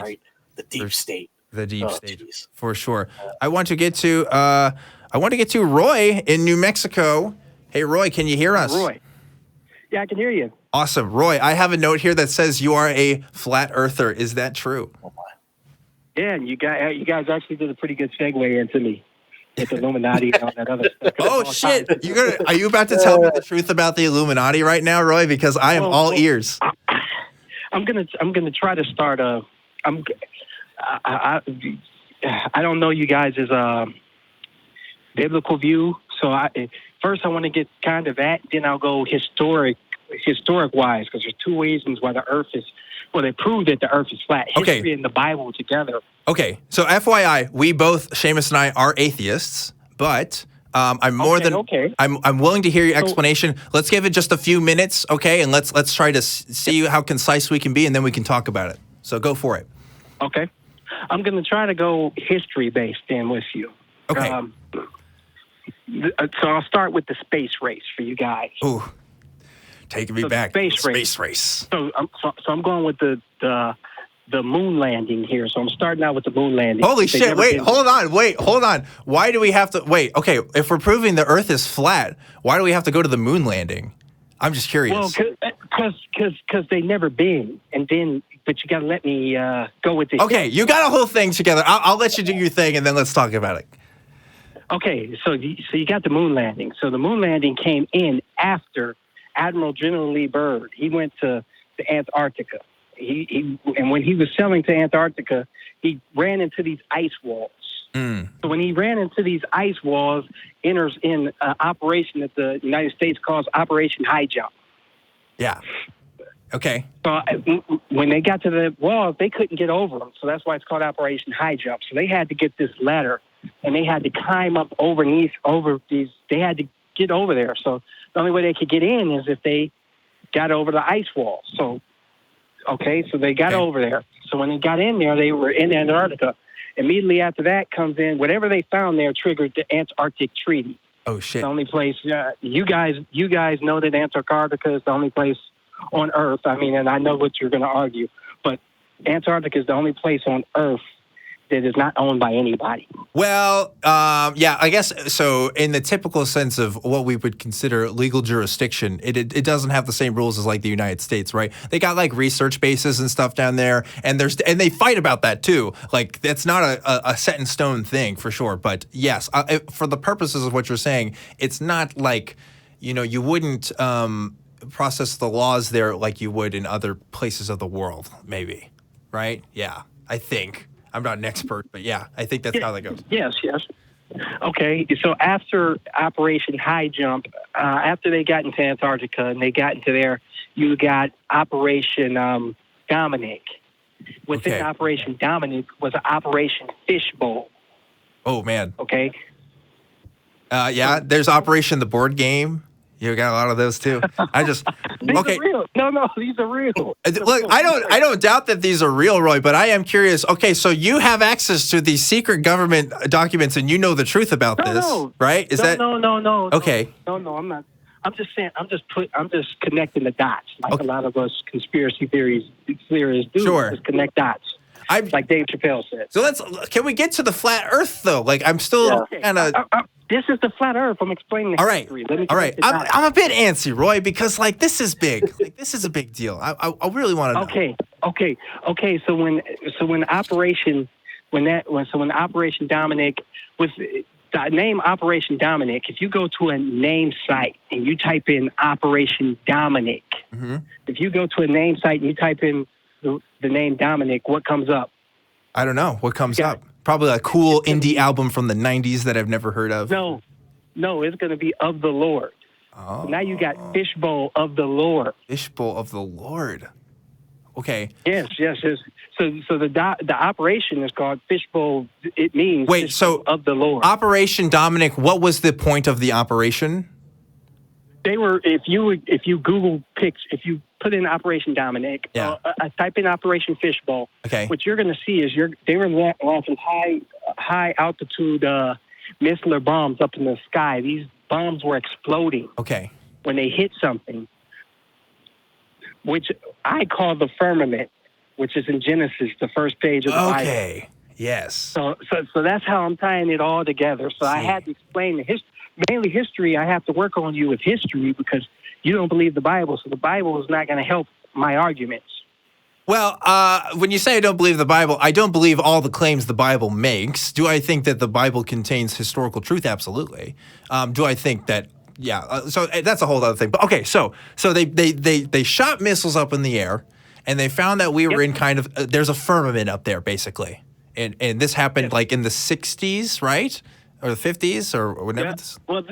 right? The deep state. The deep state, geez. for sure. I want to get to Roy in New Mexico. Hey, Roy, can you hear us? Roy. Yeah, I can hear you. Awesome. Roy, I have a note here that says you are a flat earther. Is that true? Oh, my. Yeah, you guys actually did a pretty good segue into me with Illuminati and all that other stuff. Oh, shit. Are you about to tell me the truth about the Illuminati right now, Roy? Because I am all ears. I'm gonna try to start I don't know you guys' biblical view, so first I want to get kind of that, then I'll go historic wise, because there's two reasons why the Earth is. Well, they prove that the Earth is flat. History and the Bible together. Okay, so FYI, we both, Shamus and I, are atheists, but I'm willing to hear your explanation. Let's give it just a few minutes, okay? And let's try to see how concise we can be, and then we can talk about it. So go for it. Okay, I'm going to try to go history based in with you. Okay. So I'll start with the space race for you guys. Ooh, taking me back. Space race. So I'm going with the moon landing here. So I'm starting out with the moon landing. Holy shit, hold on. Why do we have to, okay, if we're proving the Earth is flat, why do we have to go to the moon landing? I'm just curious. Well, because they never been, but you got to let me go with this. Okay, you got a whole thing together. I'll let you do your thing, and then let's talk about it. Okay, so you got the moon landing. So the moon landing came in after Admiral General Lee Byrd. He went to Antarctica. And when he was sailing to Antarctica, he ran into these ice walls. So when he ran into these ice walls, enters in an operation that the United States calls Operation High Jump. Yeah. Okay. So when they got to the walls, they couldn't get over them. So that's why it's called Operation High Jump. So they had to get this ladder, and they had to climb up over these. They had to get over there. So the only way they could get in is if they got over the ice wall. So they got over there. So when they got in there, they were in Antarctica. Immediately after that comes in, whatever they found there triggered the Antarctic Treaty. Oh, shit. The only place, you guys know that Antarctica is the only place on Earth. I mean, and I know what you're going to argue, but Antarctica is the only place on Earth that is not owned by anybody. Well, yeah, I guess so. In the typical sense of what we would consider legal jurisdiction, it doesn't have the same rules as like the United States, right? They got like research bases and stuff down there, and they fight about that too. Like that's not a set in stone thing for sure. But yes, for the purposes of what you're saying, it's not like you wouldn't process the laws there like you would in other places of the world, maybe, right? Yeah, I think. I'm not an expert, but yeah, I think that's how that goes. Yes. Okay, so after Operation High Jump, after they got into Antarctica and they got into there, you got Operation Dominic. Within Operation Dominic was Operation Fishbowl. Oh, man. Okay. Yeah, there's Operation the board game. You got a lot of those too. These are real. No, these are real. Look, I don't doubt that these are real, Roy, but I am curious. Okay, so you have access to these secret government documents and you know the truth about this, right? No. Okay. No, I'm not. I'm just saying. I'm just connecting the dots, like a lot of us conspiracy theorists do. Sure. Just connect dots. Like Dave Chappelle said. So can we get to the flat Earth though? Like I'm still kind of. This is the flat Earth. I'm explaining the history. All right. I'm a bit antsy, Roy, because like this is big. Like this is a big deal. I really want to know. Okay. So when Operation Dominic was the name Operation Dominic, if you go to a name site and you type in Operation Dominic, if you go to a name site and you type in the name Dominic, what comes up? I don't know. What comes up? Probably a cool indie album from the 90s that I've never heard of. No, it's going to be Of the Lord. Oh. So now you got Fishbowl of the Lord. Fishbowl of the Lord. Okay. Yes. So the operation is called Fishbowl. It means Fishbowl of the Lord. Operation Dominic, what was the point of the operation? They were, if you Google pics, if you put in Operation Dominic, type in Operation Fishbowl. Okay. What you're going to see is they were launching high altitude missile bombs up in the sky. These bombs were exploding. Okay. When they hit something, which I call the firmament, which is in Genesis, the first page of the Bible. Okay. Yes. So that's how I'm tying it all together. So I had to explain mainly history. I have to work on you with history because you don't believe the Bible. So the Bible is not going to help my arguments. Well, when you say I don't believe the Bible, I don't believe all the claims the Bible makes. Do I think that the Bible contains historical truth? Absolutely. Do I think that? Yeah. So that's a whole other thing. But okay. So they shot missiles up in the air, and they found that we were in kind of there's a firmament up there, basically. And this happened like in the 60s, right? Or the 50s or whenever. Yeah. Well,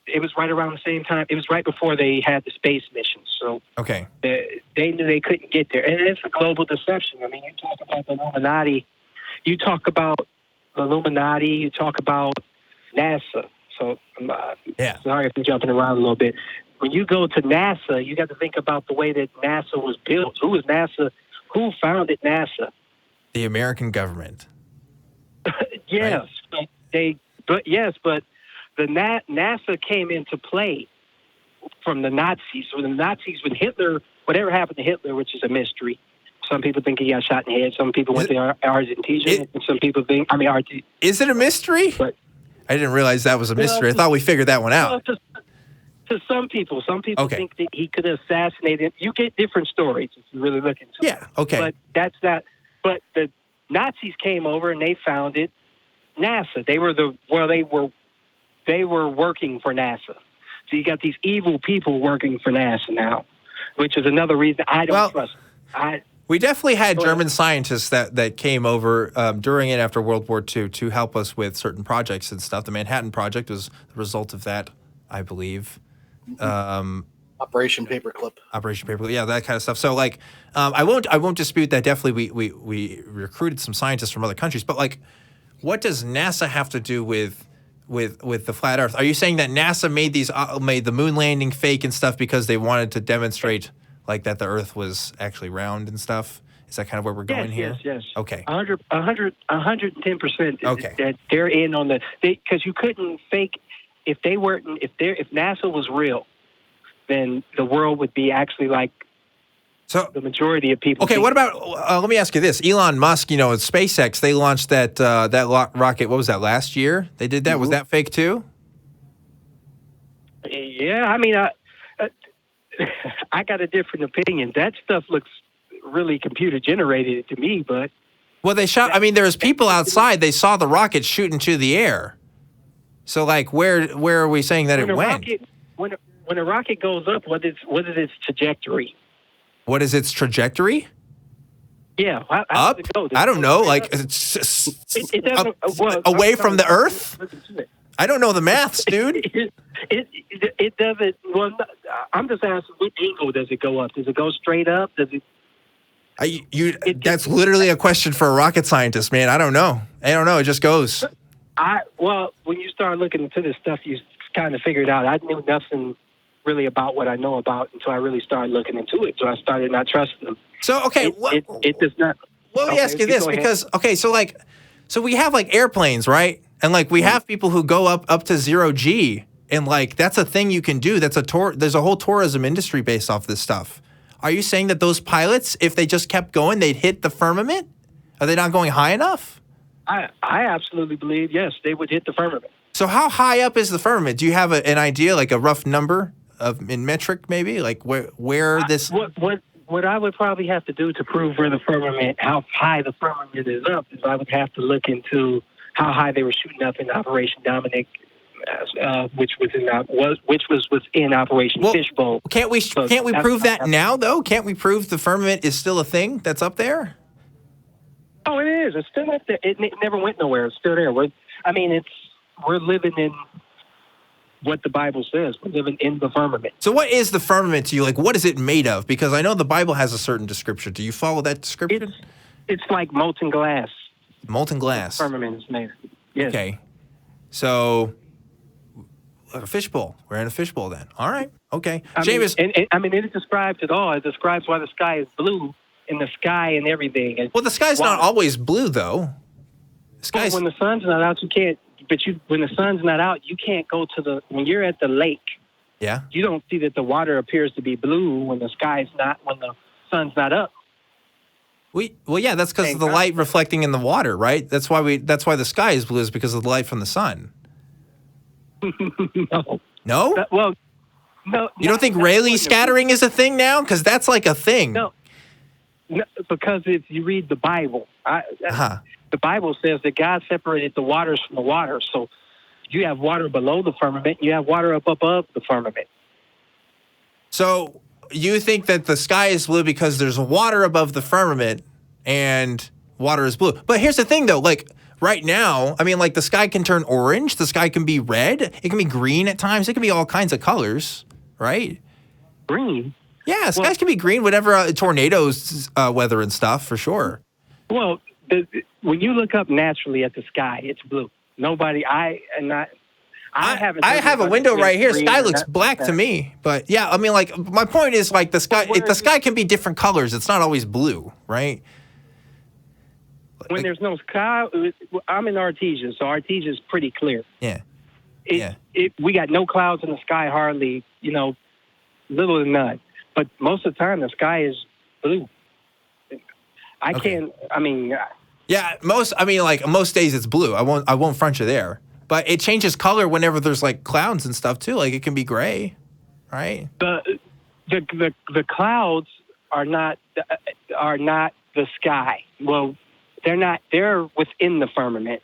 it was right around the same time. It was right before they had the space missions. So okay. They knew they couldn't get there. And it's a global deception. I mean, you talk about the Illuminati. You talk about NASA. So sorry if I'm jumping around a little bit. When you go to NASA, you got to think about the way that NASA was built. Who was NASA? Who founded NASA? The American government. Yes, right? but the NASA came into play from the Nazis. So the Nazis with Hitler, whatever happened to Hitler, which is a mystery. Some people think he got shot in the head. Some people went to Argentina, and some people think Is it a mystery? But I didn't realize that was a mystery. I thought we figured that one out. To some people think that he could have assassinated. You get different stories if you really look into it. Yeah, okay. But that's not. But the Nazis came over and they founded NASA. They were working for NASA. So you got these evil people working for NASA now, which is another reason I don't trust them. We definitely had German scientists that came over during and after World War II to help us with certain projects and stuff. The Manhattan Project was the result of that, I believe. Operation Paperclip. Yeah, that kind of stuff. So, like, I won't dispute that. Definitely, we recruited some scientists from other countries. But like, what does NASA have to do with the flat Earth? Are you saying that NASA made the moon landing fake and stuff because they wanted to demonstrate like that the Earth was actually round and stuff? Is that kind of where we're going here? Yes. Okay. 110%. Okay. That they're in on because you couldn't fake if NASA was real, then the world would be actually like the majority of people. Okay, what about? Let me ask you this: Elon Musk, with SpaceX, they launched that rocket. What was that last year? They did that. Mm-hmm. Was that fake too? Yeah, I mean, I got a different opinion. That stuff looks really computer generated to me, but they shot. I mean, there was people outside. They saw the rocket shoot into the air. So, like, where are we saying that it went? When a rocket goes up, what is its trajectory? What is its trajectory? Yeah, up. I don't know. Like, it doesn't away from the Earth. I don't know the maths, dude. It doesn't. Well, I'm just asking, what angle does it go up? Does it go straight up? Does it? That's literally a question for a rocket scientist, man. I don't know. It just goes. When you start looking into this stuff, you kind of figure it out. I knew nothing really about what I know about until I really started looking into it. So I started not trusting them. So, okay. It does not. Let me ask you this because, so we have like airplanes, right? And like we have people who go up to 0G, and like that's a thing you can do. There's a whole tourism industry based off this stuff. Are you saying that those pilots, if they just kept going, they'd hit the firmament? Are they not going high enough? I absolutely believe, yes, they would hit the firmament. So how high up is the firmament? Do you have an idea, like a rough number in metric maybe? Like where this... What I would probably have to do to prove where the firmament, how high the firmament is up, is I would have to look into how high they were shooting up in Operation Dominic, which was within Operation Fishbowl. Can't we prove that now though? Can't we prove the firmament is still a thing that's up there? Oh, it is. It's still up there. It never went nowhere. It's still there. We're living in what the Bible says. We're living in the firmament. So what is the firmament to you? Like, what is it made of? Because I know the Bible has a certain description. Do you follow that description? It's like molten glass. Molten glass. The firmament is made. Yes. Okay. So, a fishbowl. We're in a fishbowl then. All right. Okay. Shamus. It describes it all. It describes why the sky is blue in the sky and everything. Well, the sky's not always blue, though. When the sun's not out, you can't. But when the sun's not out, you can't go to when you're at the lake. Yeah. You don't see that the water appears to be blue when the sky's not. sun's not up. Well, yeah, that's because of the light reflecting in the water, right? That's why the sky is blue, is because of the light from the sun. No. No? Well, no. You don't think Rayleigh scattering is a thing now? Because that's like a thing. No, because if you read the Bible, the Bible says that God separated the waters from the water. So you have water below the firmament, you have water up above the firmament. So you think that the sky is blue because there's water above the firmament and water is blue. But here's the thing, though. Like, right now, I mean, like, the sky can turn orange. The sky can be red. It can be green at times. It can be all kinds of colors, right? Green? Yeah, skies can be green, whatever, tornadoes, weather and stuff, for sure. Well, when you look up naturally at the sky, it's blue. I have a window right here. Sky looks black to me, but yeah, I mean, like, my point is, like, the sky can be different colors. It's not always blue, right? When there's no sky, I'm in Artesia, so Artesia is pretty clear. Yeah. We got no clouds in the sky, hardly, little to none. But most of the time, the sky is blue. Yeah, most days it's blue. I won't front you there. But it changes color whenever there's like clouds and stuff too. Like it can be gray, right? The clouds are not the sky. Well, they're not. They're within the firmament.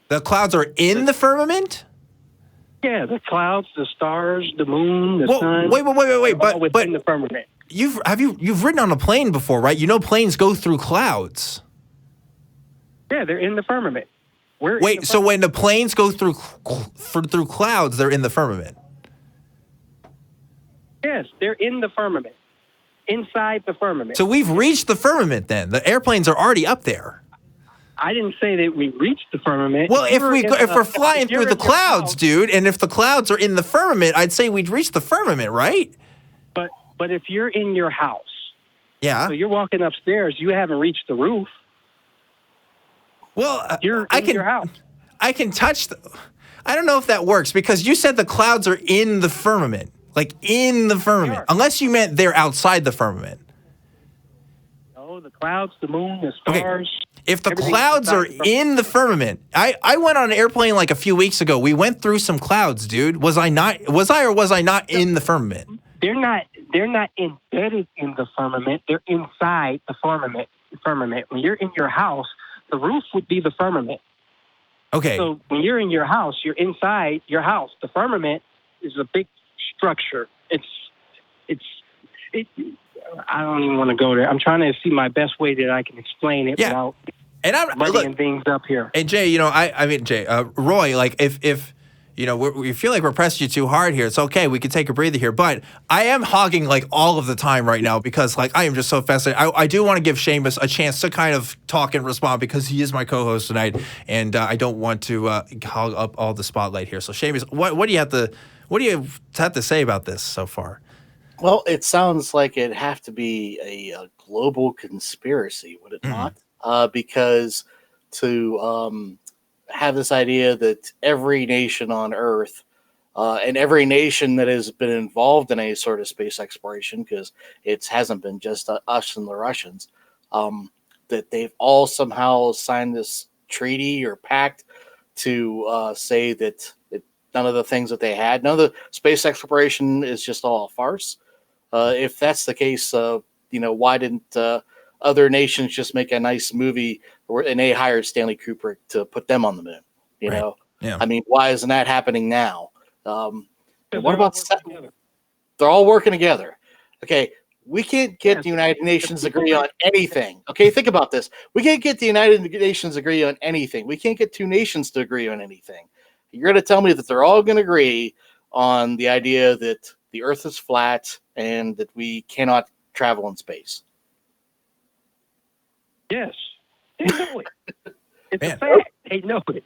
The clouds are in the firmament? Yeah, the clouds, the stars, the moon, the sun. Wait. But within the firmament. You've ridden on a plane before, right? You know planes go through clouds. Yeah, they're in the firmament. So when the planes go through clouds, they're in the firmament? Yes, they're in the firmament, inside the firmament. So we've reached the firmament then. The airplanes are already up there. I didn't say that we reached the firmament. Well, if we're flying through the clouds, dude, and if the clouds are in the firmament, I'd say we'd reach the firmament, right? But if you're in your house, yeah, so you're walking upstairs, you haven't reached the roof. Well, your house. I can touch I don't know if that works because you said the clouds are in the firmament, like in the firmament, unless you meant they're outside the firmament. No, the clouds, the moon, the stars. Okay. If the clouds are in the firmament, I went on an airplane like a few weeks ago. We went through some clouds, dude. Was I or was I not in the firmament? They're not embedded in the firmament. They're inside the firmament. When you're in your house, the roof would be the firmament. Okay. So when you're in your house, you're inside your house. The firmament is a big structure. I don't even want to go there. I'm trying to see my best way that I can explain it without muddying things up here. And Jay, Roy, like if we feel like we're pressing you too hard here, it's okay. We can take a breather here. But I am hogging like all of the time right now because like I am just so fascinated. I do want to give Shamus a chance to kind of talk and respond because he is my co-host tonight, and I don't want to hog up all the spotlight here. So Shamus, what do you have to say about this so far? Well, it sounds like it'd have to be a global conspiracy, would it not? Because to have this idea that every nation on Earth and every nation that has been involved in any sort of space exploration, because it hasn't been just us and the Russians, that they've all somehow signed this treaty or pact to say that none of the things that they had, none of the space exploration is just all a farce. If that's the case, why didn't other nations just make a nice movie and they hired Stanley Kubrick to put them on the moon? You know, yeah. I mean, why isn't that happening now? What about they're all working together? Okay, we can't get the United Nations to agree on anything. Okay, think about this. We can't get the United Nations to agree on anything. We can't get two nations to agree on anything. You're going to tell me that they're all going to agree on the idea that the Earth is flat and that we cannot travel in space? Yes. They know it. It's a fact. They know it.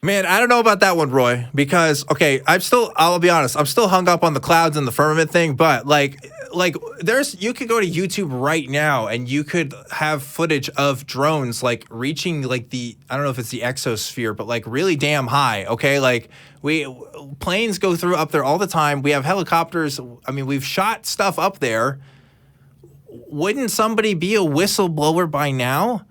Man, I don't know about that one, Roy, because, okay, I'll be honest, I'm still hung up on the clouds and the firmament thing, but like you could go to YouTube right now and you could have footage of drones like reaching like I don't know if it's the exosphere, but like really damn high, okay? Like planes go through up there all the time. We have helicopters. I mean, we've shot stuff up there. wouldn't somebody be a whistleblower by now?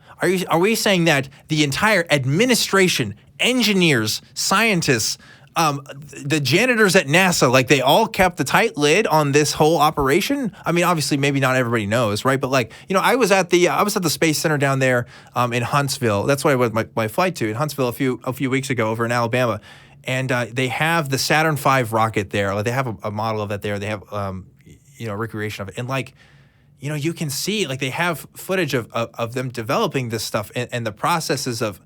Are we saying that the entire administration, engineers, scientists, the janitors at NASA, like they all kept a tight lid on this whole operation? I mean, obviously, maybe not everybody knows, right? But like, I was at the Space Center down there in Huntsville. That's where I went my flight to, in Huntsville a few weeks ago over in Alabama, and they have the Saturn V rocket there. Like, they have a model of that there. They have recreation of it, and like, you can see like they have footage of them developing this stuff and the processes of.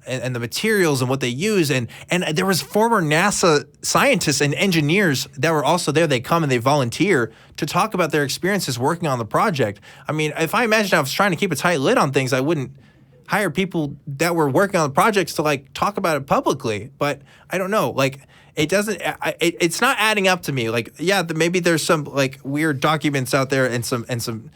And the materials and what they use, and there was former NASA scientists and engineers that were also there. They come and they volunteer to talk about their experiences working on the project. I mean, if I imagined I was trying to keep a tight lid on things, I wouldn't hire people that were working on the projects to like talk about it publicly. But I don't know, like it doesn't. It's not adding up to me. Like, yeah, maybe there's some like weird documents out there and some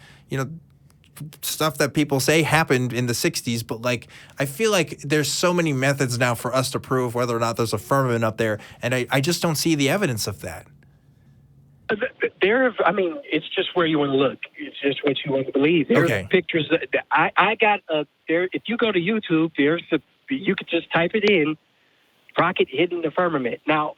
stuff that people say happened in the 60s, but like I feel like there's so many methods now for us to prove whether or not there's a firmament up there, and I just don't see the evidence of that. It's just where you want to look. It's just what you want to believe. There's pictures that I got there. If you go to YouTube, you could just type it in, rocket hitting the firmament. Now,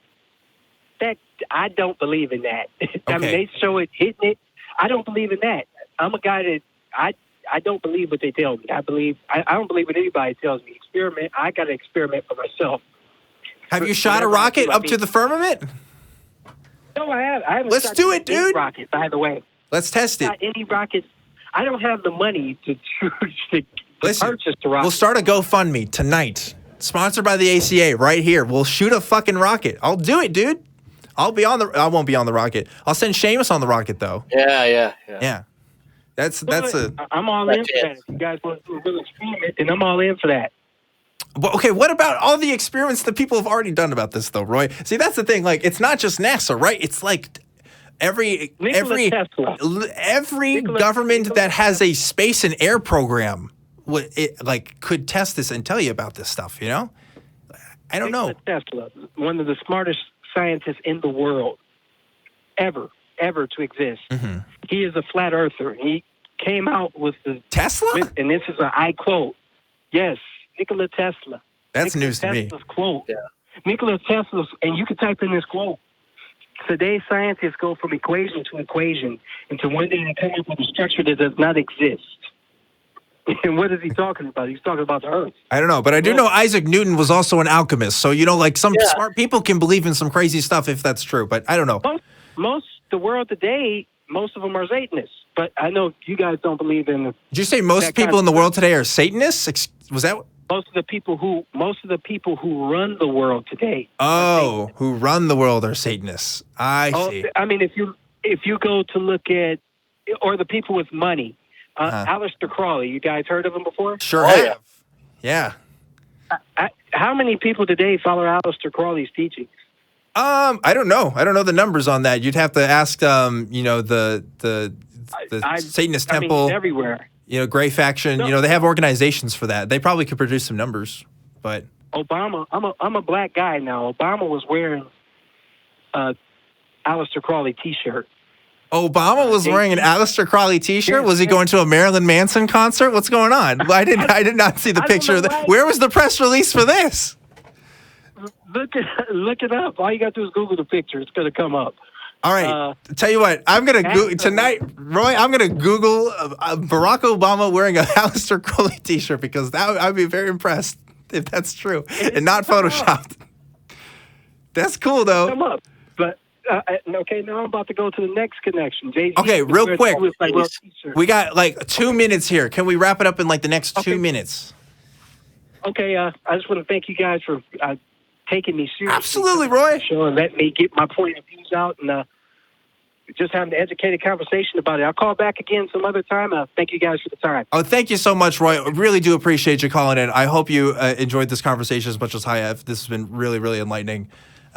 that I don't believe in that. I mean, they show it hitting it. I don't believe in that. I'm a guy that I don't believe what they tell me. I don't believe what anybody tells me. I got to experiment for myself. Have you shot a rocket up to the firmament? No, I have. I haven't. Let's do it, dude. Rocket, by the way. Let's test it. Not any rockets. I don't have the money to purchase the rocket. We'll start a GoFundMe tonight. Sponsored by the ACA right here. We'll shoot a fucking rocket. I'll do it, dude. I won't be on the rocket. I'll send Shamus on the rocket, though. Yeah. I'm all in for that. If you guys want to do a real experiment, then I'm all in for that. But okay, what about all the experiments that people have already done about this, though, Roy? See, that's the thing. Like, it's not just NASA, right? It's like every government that has a space and air program, could test this and tell you about this stuff. I don't know. Tesla, one of the smartest scientists in the world, ever to exist. Mm-hmm. He is a flat earther. He came out with the Tesla, and this is I quote. Yes, Nikola Tesla. That's news to me. Tesla's quote. Yeah. Nikola Tesla's, and you can type in this quote. Today's scientists go from equation to equation until one day they come up with a structure that does not exist. And what is he talking about? He's talking about the Earth. I don't know, but I do know Isaac Newton was also an alchemist. So, some smart people can believe in some crazy stuff if that's true, but I don't know. The world today, most of them are Satanists. But I know you guys don't believe in. Did you say most people in the world today are Satanists? Was that most of the people who run the world today? Oh, who run the world are Satanists. I see. I mean, if you go to look at, or the people with money, Aleister Crowley. You guys heard of him before? Sure have. Yeah. How many people today follow Aleister Crowley's teachings? I don't know. I don't know the numbers on that. You'd have to ask, the Satanist Temple. Everywhere. Gray Faction. No. They have organizations for that. They probably could produce some numbers, but. Obama, I'm a black guy now. Obama was wearing Aleister Crowley T-shirt. Obama was wearing an Aleister Crowley T-shirt? Was he going to a Marilyn Manson concert? What's going on? I did not see the picture of that. Where was the press release for this? Look it up. All you got to do is Google the picture. It's going to come up. All right. Tell you what, I'm going to Google tonight, Roy. I'm going to Google Barack Obama wearing a Aleister Crowley T-shirt because I'd be very impressed if that's true and not photoshopped. That's cool though. Come up, but okay. Now I'm about to go to the next connection. Okay, real quick. We got 2 minutes here. Can we wrap it up in the next 2 minutes? Okay. I just want to thank you guys for taking me seriously. Absolutely, Roy. And let me get my point of views out and just having an educated conversation about it. I'll call back again some other time. Thank you guys for the time. Oh, thank you so much, Roy. I really do appreciate you calling in. I hope you enjoyed this conversation as much as I have. This has been really, really enlightening.